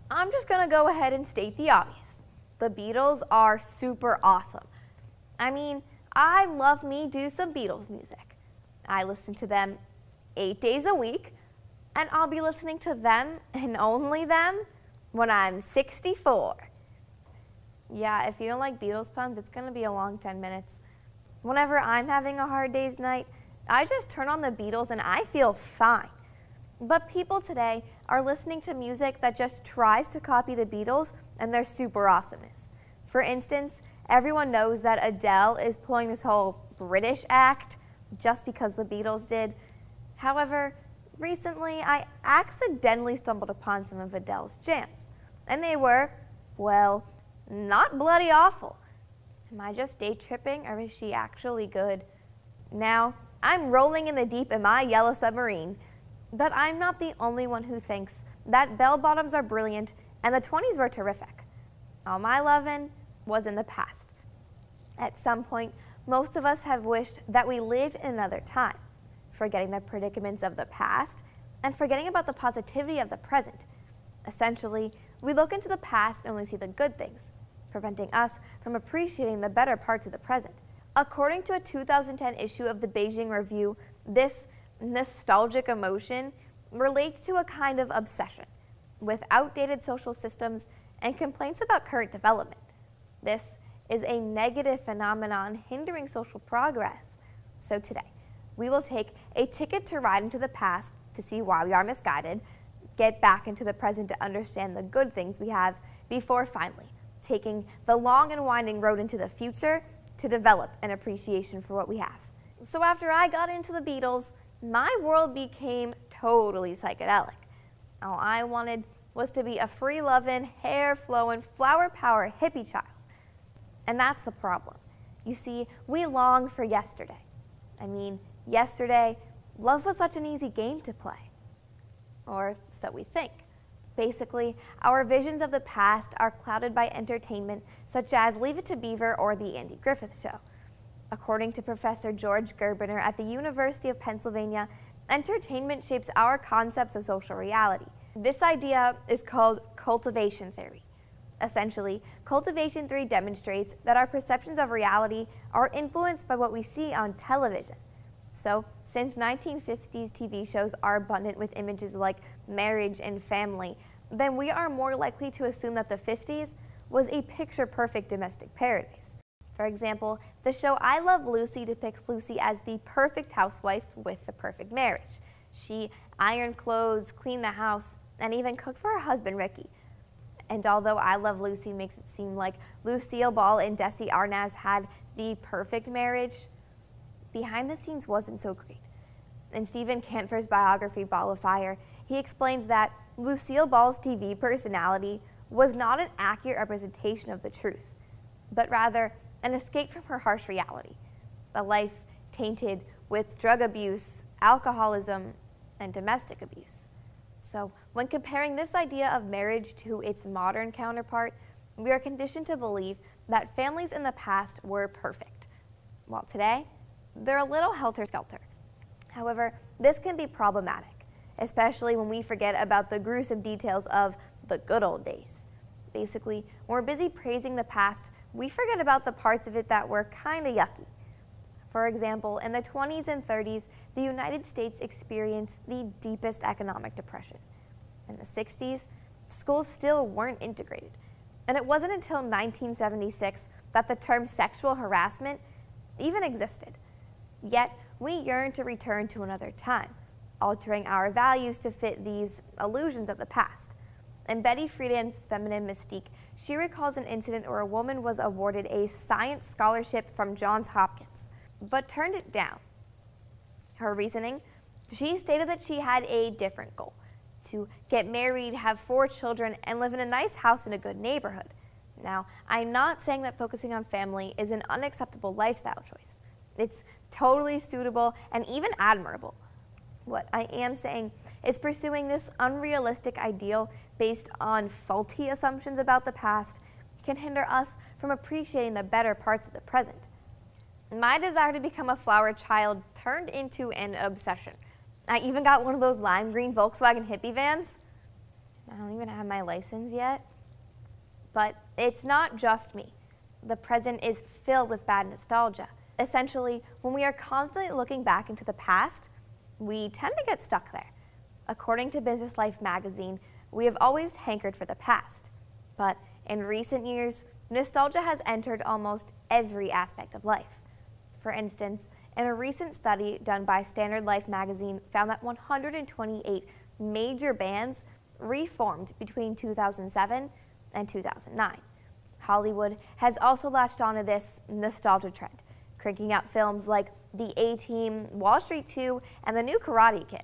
I'm just gonna go ahead and state the obvious. The Beatles are super awesome. I mean, I love me do some Beatles music. I listen to them 8 days a week, and I'll be listening to them and only them when I'm 64. Yeah, if you don't like Beatles puns, it's gonna be a long 10 minutes. Whenever I'm having a hard day's night, I just turn on the Beatles and I feel fine. But people today are listening to music that just tries to copy the Beatles and their super awesomeness. For instance, everyone knows that Adele is pulling this whole British act just because the Beatles did. However, recently I accidentally stumbled upon some of Adele's jams, and they were, well, not bloody awful. Am I just day tripping, or is she actually good? Now, I'm rolling in the deep in my yellow submarine. But I'm not the only one who thinks that bell-bottoms are brilliant and the 20s were terrific. All my lovin' was in the past. At some point, most of us have wished that we lived in another time, forgetting the predicaments of the past and forgetting about the positivity of the present. Essentially, we look into the past and only see the good things, preventing us from appreciating the better parts of the present. According to a 2010 issue of the Beijing Review, this nostalgic emotion relates to a kind of obsession with outdated social systems and complaints about current development. This is a negative phenomenon hindering social progress. So today, we will take a ticket to ride into the past to see why we are misguided, get back into the present to understand the good things we have, before finally taking the long and winding road into the future to develop an appreciation for what we have. So after I got into the Beatles, my world became totally psychedelic. All I wanted was to be a free-loving, hair-flowing, flower-power hippie child. And that's the problem. You see, we long for yesterday. I mean, yesterday, love was such an easy game to play. Or so we think. Basically, our visions of the past are clouded by entertainment such as Leave It to Beaver or The Andy Griffith Show. According to Professor George Gerbiner at the University of Pennsylvania, entertainment shapes our concepts of social reality. This idea is called cultivation theory. Essentially, cultivation theory demonstrates that our perceptions of reality are influenced by what we see on television. So, since 1950s TV shows are abundant with images like marriage and family, then we are more likely to assume that the 50s was a picture-perfect domestic paradise. For example, the show I Love Lucy depicts Lucy as the perfect housewife with the perfect marriage. She ironed clothes, cleaned the house, and even cooked for her husband, Ricky. And although I Love Lucy makes it seem like Lucille Ball and Desi Arnaz had the perfect marriage, behind the scenes wasn't so great. In Stephen Cantor's biography, Ball of Fire, he explains that Lucille Ball's TV personality was not an accurate representation of the truth, but rather an escape from her harsh reality, a life tainted with drug abuse, alcoholism, and domestic abuse. So when comparing this idea of marriage to its modern counterpart, we are conditioned to believe that families in the past were perfect, while today, they're a little helter-skelter. However, this can be problematic, especially when we forget about the gruesome details of the good old days. Basically, when we're busy praising the past, we forget about the parts of it that were kinda yucky. For example, in the 20s and 30s, the United States experienced the deepest economic depression. In the 60s, schools still weren't integrated. And it wasn't until 1976 that the term sexual harassment even existed. Yet, we yearn to return to another time, altering our values to fit these illusions of the past. In Betty Friedan's Feminine Mystique, she recalls an incident where a woman was awarded a science scholarship from Johns Hopkins, but turned it down. Her reasoning? She stated that she had a different goal, to get married, have 4 children, and live in a nice house in a good neighborhood. Now, I'm not saying that focusing on family is an unacceptable lifestyle choice. It's totally suitable and even admirable. What I am saying is pursuing this unrealistic ideal based on faulty assumptions about the past can hinder us from appreciating the better parts of the present. My desire to become a flower child turned into an obsession. I even got one of those lime green Volkswagen hippie vans. I don't even have my license yet. But it's not just me. The present is filled with bad nostalgia. Essentially, when we are constantly looking back into the past, we tend to get stuck there. According to Business Life magazine, we have always hankered for the past. But in recent years, nostalgia has entered almost every aspect of life. For instance, in a recent study done by Standard Life magazine found that 128 major bands reformed between 2007 and 2009. Hollywood has also latched onto this nostalgia trend, cranking out films like The A-Team, Wall Street 2, and The New Karate Kid.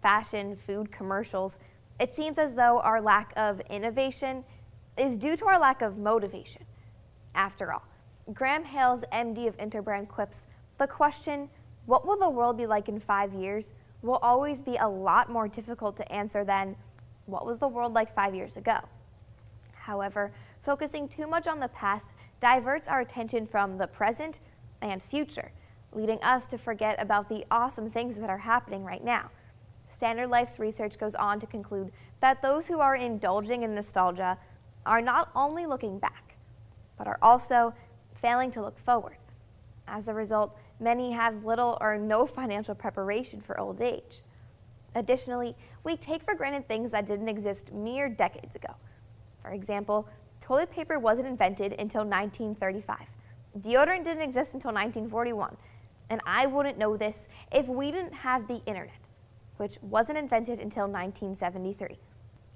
Fashion, food, commercials. It seems as though our lack of innovation is due to our lack of motivation. After all, Graham Hale's MD of Interbrand quips, the question, what will the world be like in 5 years, will always be a lot more difficult to answer than, what was the world like 5 years ago? However, focusing too much on the past diverts our attention from the present and future, leading us to forget about the awesome things that are happening right now. Standard Life's research goes on to conclude that those who are indulging in nostalgia are not only looking back, but are also failing to look forward. As a result, many have little or no financial preparation for old age. Additionally, we take for granted things that didn't exist mere decades ago. For example, toilet paper wasn't invented until 1935. Deodorant didn't exist until 1941. And I wouldn't know this if we didn't have the internet, which wasn't invented until 1973.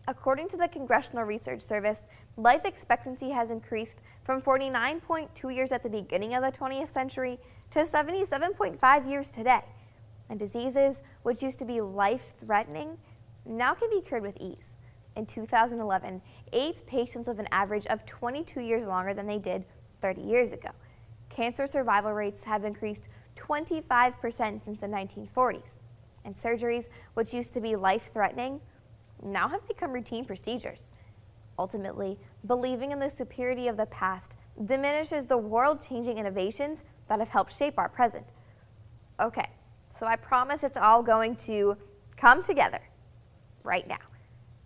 According to the Congressional Research Service, life expectancy has increased from 49.2 years at the beginning of the 20th century to 77.5 years today. And diseases, which used to be life-threatening, now can be cured with ease. In 2011, AIDS patients live an average of 22 years longer than they did 30 years ago. Cancer survival rates have increased 25% since the 1940s. And surgeries, which used to be life-threatening, now have become routine procedures. Ultimately, believing in the superiority of the past diminishes the world-changing innovations that have helped shape our present. Okay, so I promise it's all going to come together right now.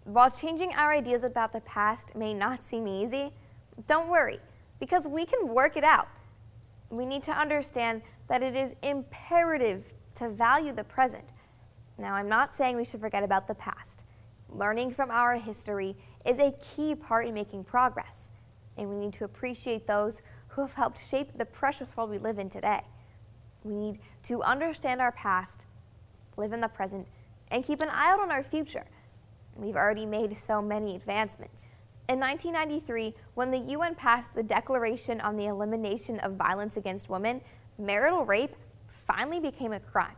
While changing our ideas about the past may not seem easy, don't worry, because we can work it out. We need to understand that it is imperative to value the present. Now, I'm not saying we should forget about the past. Learning from our history is a key part in making progress, and we need to appreciate those who have helped shape the precious world we live in today. We need to understand our past, live in the present, and keep an eye out on our future. We've already made so many advancements. In 1993, when the UN passed the Declaration on the Elimination of Violence Against Women, marital rape finally became a crime.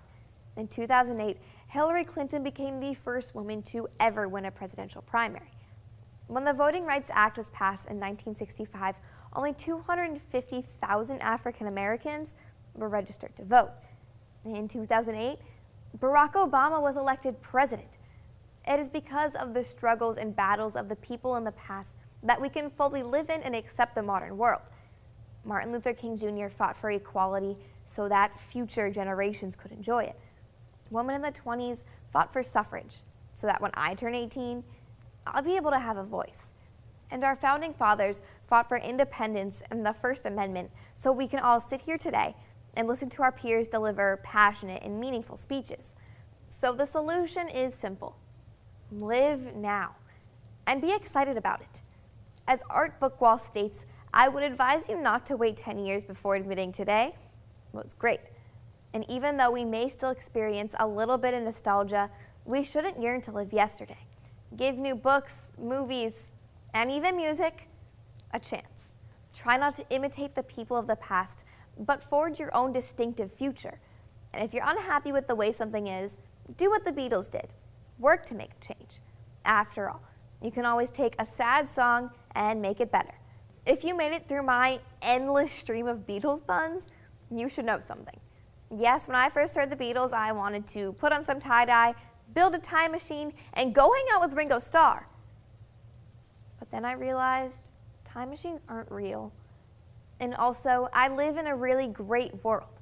In 2008, Hillary Clinton became the first woman to ever win a presidential primary. When the Voting Rights Act was passed in 1965, only 250,000 African Americans were registered to vote. In 2008, Barack Obama was elected president. It is because of the struggles and battles of the people in the past that we can fully live in and accept the modern world. Martin Luther King Jr. fought for equality so that future generations could enjoy it. Women in the 20s fought for suffrage so that when I turn 18, I'll be able to have a voice. And our founding fathers fought for independence and the First Amendment so we can all sit here today and listen to our peers deliver passionate and meaningful speeches. So the solution is simple. Live now and be excited about it. As Art Bookwall states, I would advise you not to wait 10 years before admitting today was great. And even though we may still experience a little bit of nostalgia, we shouldn't yearn to live yesterday. Give new books, movies, and even music a chance. Try not to imitate the people of the past, but forge your own distinctive future. And if you're unhappy with the way something is, do what the Beatles did. Work to make a change. After all, you can always take a sad song and make it better. If you made it through my endless stream of Beatles buns, you should know something. Yes, when I first heard the Beatles, I wanted to put on some tie-dye, build a time machine, and go hang out with Ringo Starr. But then I realized time machines aren't real. And also, I live in a really great world,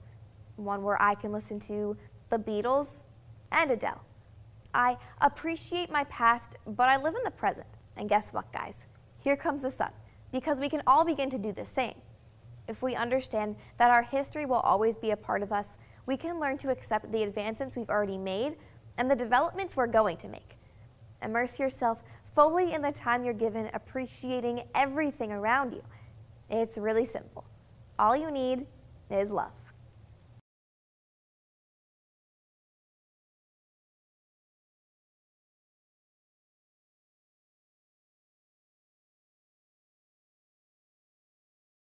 one where I can listen to the Beatles and Adele. I appreciate my past, but I live in the present. And guess what, guys? Here comes the sun, because we can all begin to do the same. If we understand that our history will always be a part of us, we can learn to accept the advancements we've already made and the developments we're going to make. Immerse yourself fully in the time you're given, appreciating everything around you. It's really simple. All you need is love.